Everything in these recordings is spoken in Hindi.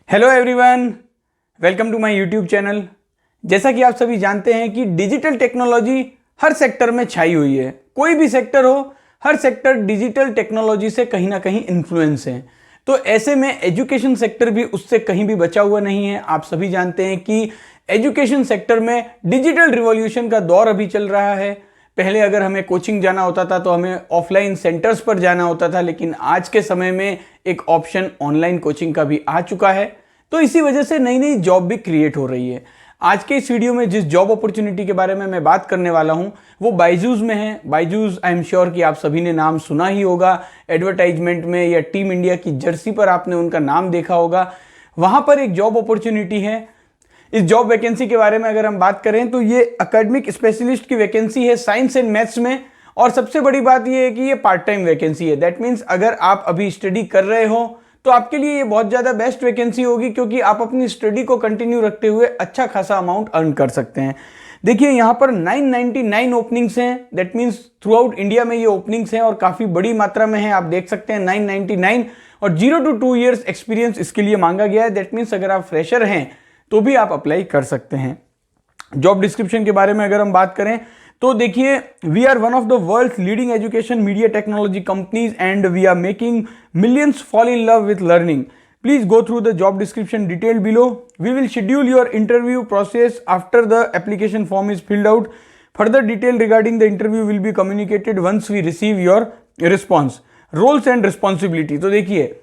Hello everyone, welcome to my YouTube channel. जैसा कि आप सभी जानते हैं कि डिजिटल टेक्नोलॉजी हर सेक्टर में छाई हुई है। कोई भी सेक्टर हो, हर सेक्टर डिजिटल टेक्नोलॉजी से कहीं ना कहीं इन्फ्लुएंस है। तो ऐसे में एजुकेशन सेक्टर भी उससे कहीं भी बचा हुआ नहीं है। आप सभी जानते हैं कि एजुकेशन सेक्टर में डिजिटल रिवॉल्यूशन का दौर अभी चल रहा है। पहले अगर हमें कोचिंग जाना होता था तो हमें ऑफलाइन सेंटर्स पर जाना होता था, लेकिन आज के समय में एक ऑप्शन ऑनलाइन कोचिंग का भी आ चुका है। तो इसी वजह से नई नई जॉब भी क्रिएट हो रही है। आज के इस वीडियो में जिस जॉब अपॉर्चुनिटी के बारे में मैं बात करने वाला हूं वो बायजूस में है। बायजूस, आई एम श्योर कि आप सभी ने नाम सुना ही होगा। एडवर्टाइजमेंट में या टीम इंडिया की जर्सी पर आपने उनका नाम देखा होगा। वहां पर एक जॉब अपॉर्चुनिटी है। इस जॉब वैकेंसी के बारे में अगर हम बात करें तो ये एकेडमिक स्पेशलिस्ट की वैकेंसी है साइंस एंड मैथ्स में। और सबसे बड़ी बात ये है कि ये पार्ट टाइम वैकेंसी है। दैट मीन्स अगर आप अभी स्टडी कर रहे हो तो आपके लिए ये बहुत ज़्यादा बेस्ट वैकेंसी होगी, क्योंकि आप अपनी स्टडी को कंटिन्यू रखते हुए अच्छा खासा अमाउंट अर्न कर सकते हैं। देखिए यहाँ पर 999 ओपनिंग्स हैं। That means through out India में ये ओपनिंग्स हैं और काफ़ी बड़ी मात्रा में है। आप देख सकते हैं 999 और 0 to 2 years एक्सपीरियंस इसके लिए मांगा गया है। दैट मीन्स अगर आप फ्रेशर हैं तो भी आप अप्लाई कर सकते हैं। जॉब डिस्क्रिप्शन के बारे में अगर हम बात करें तो देखिए, we are one of the world's leading education media technology companies and we are making millions fall in love with learning. Please go through the job description detailed below. We will schedule your interview process after the application form is filled out. Further detail regarding the interview will be communicated once we receive your response. Roles and responsibility. तो देखिए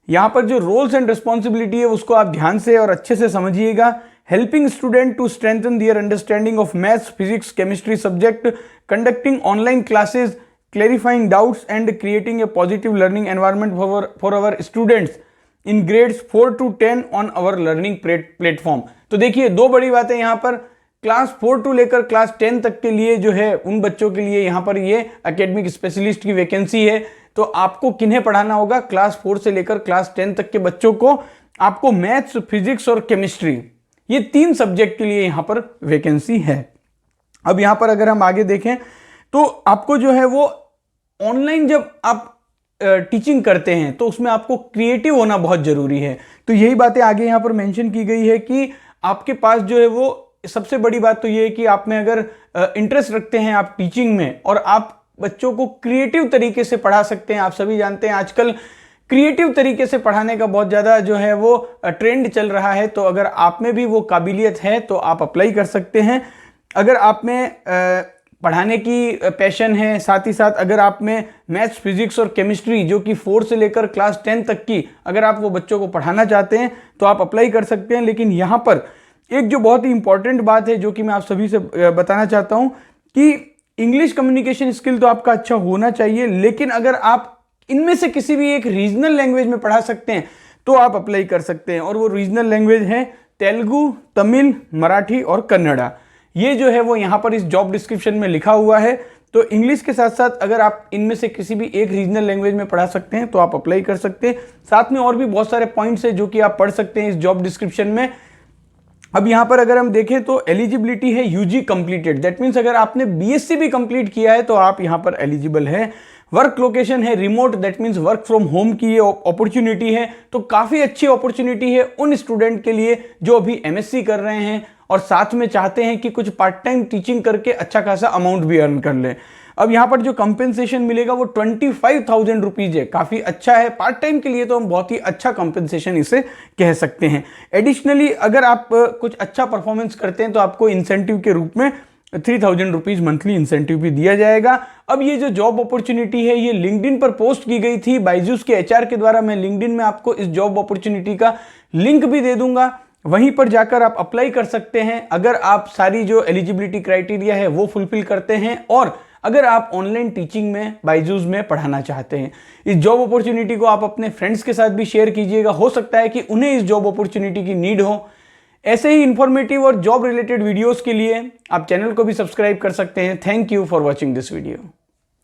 यहाँ पर जो रोल्स एंड रिस्पॉन्सिबिलिटी है उसको आप ध्यान से और अच्छे से समझिएगा। Helping student to strengthen their understanding of maths, physics, chemistry subject, conducting online classes, clarifying doubts and creating a positive learning environment for our students in grades 4 to 10 on our learning platform. तो देखिए दो बड़ी बातें यहाँ पर, क्लास 4 to लेकर क्लास 10 तक के लिए जो है उन बच्चों के लिए यहाँ पर ये एकेडमिक स्पेशलिस्ट की वैकेंसी है। तो आपको किन्हें पढ़ाना होगा? क्लास 4 से लेकर क्लास 10 तक के बच्चों को आपको मैथ्स, फिजिक्स और केमिस्ट्री, ये 3 सब्जेक्ट के लिए यहाँ पर वैकेंसी है। अब यहाँ पर अगर हम आगे देखें तो आपको जो है वो ऑनलाइन जब आप टीचिंग करते हैं तो उसमें आपको क्रिएटिव होना बहुत जरूरी है। तो यही बातें आगे यहाँ पर मेंशन की गई है कि आपके पास जो है वो सबसे बड़ी बात तो ये है कि आप में अगर इंटरेस्ट रखते हैं आप टीचिंग में और आप बच्चों को क्रिएटिव तरीके से पढ़ा सकते हैं। आप सभी जानते हैं आजकल क्रिएटिव तरीके से पढ़ाने का बहुत ज़्यादा जो है वो ट्रेंड चल रहा है। तो अगर आप में भी वो काबिलियत है तो आप अप्लाई कर सकते हैं। अगर आप में पढ़ाने की पैशन है, साथ ही साथ अगर आप में मैथ्स, फिजिक्स और केमिस्ट्री जो कि 4 से लेकर क्लास 10 तक की अगर आप वो बच्चों को पढ़ाना चाहते हैं तो आप अप्लाई कर सकते हैं। लेकिन यहाँ पर एक जो बहुत ही इंपॉर्टेंट बात है जो कि मैं आप सभी से बताना चाहता हूँ कि इंग्लिश कम्युनिकेशन स्किल तो आपका अच्छा होना चाहिए, लेकिन अगर आप इनमें से किसी भी एक रीजनल लैंग्वेज में पढ़ा सकते हैं तो आप अप्लाई कर सकते हैं। और वो रीजनल लैंग्वेज है तेलुगु, तमिल, मराठी और कन्नड़ा। ये जो है वो यहाँ पर इस जॉब डिस्क्रिप्शन में लिखा हुआ है। तो इंग्लिश के साथ साथ अगर आप इनमें से किसी भी एक रीजनल लैंग्वेज में पढ़ा सकते हैं तो आप अप्लाई कर सकते हैं। साथ में और भी बहुत सारे पॉइंट्स है जो कि आप पढ़ सकते हैं इस जॉब डिस्क्रिप्शन में। अब यहाँ पर अगर हम देखें तो एलिजिबिलिटी है यूजी कंप्लीटेड। दैट मीन्स अगर आपने बीएससी भी कंप्लीट किया है तो आप यहाँ पर एलिजिबल है। वर्क लोकेशन है remote. That means work from home की ये अपॉर्चुनिटी है। तो काफ़ी अच्छी अपॉर्चुनिटी है उन स्टूडेंट के लिए जो अभी एमएससी कर रहे हैं और साथ में चाहते हैं कि कुछ पार्ट टाइम टीचिंग करके अच्छा खासा अमाउंट भी अर्न कर लें। अब यहाँ पर जो कंपेंसेशन मिलेगा वो 25,000 रुपीज़ है। काफ़ी अच्छा है पार्ट टाइम के लिए, तो हम बहुत ही अच्छा कंपेंसेशन इसे कह सकते हैं। एडिशनली अगर आप कुछ अच्छा परफॉर्मेंस करते हैं तो आपको इंसेंटिव के रूप में 3,000 रुपीज़ मंथली इंसेंटिव भी दिया जाएगा। अब ये जो जॉब अपॉर्चुनिटी है ये लिंक्डइन पर पोस्ट की गई थी बायजूस के एचआर के द्वारा। मैं लिंक्डइन में आपको इस जॉब अपॉर्चुनिटी का लिंक भी दे दूंगा, वहीं पर जाकर आप अप्लाई कर सकते हैं अगर आप सारी जो एलिजिबिलिटी क्राइटेरिया है वो फुलफिल करते हैं और अगर आप ऑनलाइन टीचिंग में बायजूस में पढ़ाना चाहते हैं। इस जॉब अपॉर्चुनिटी को आप अपने फ्रेंड्स के साथ भी शेयर कीजिएगा। हो सकता है कि उन्हें इस जॉब अपॉर्चुनिटी की नीड हो। ऐसे ही इंफॉर्मेटिव और जॉब रिलेटेड वीडियोस के लिए आप चैनल को भी सब्सक्राइब कर सकते हैं। Thank you for watching this video.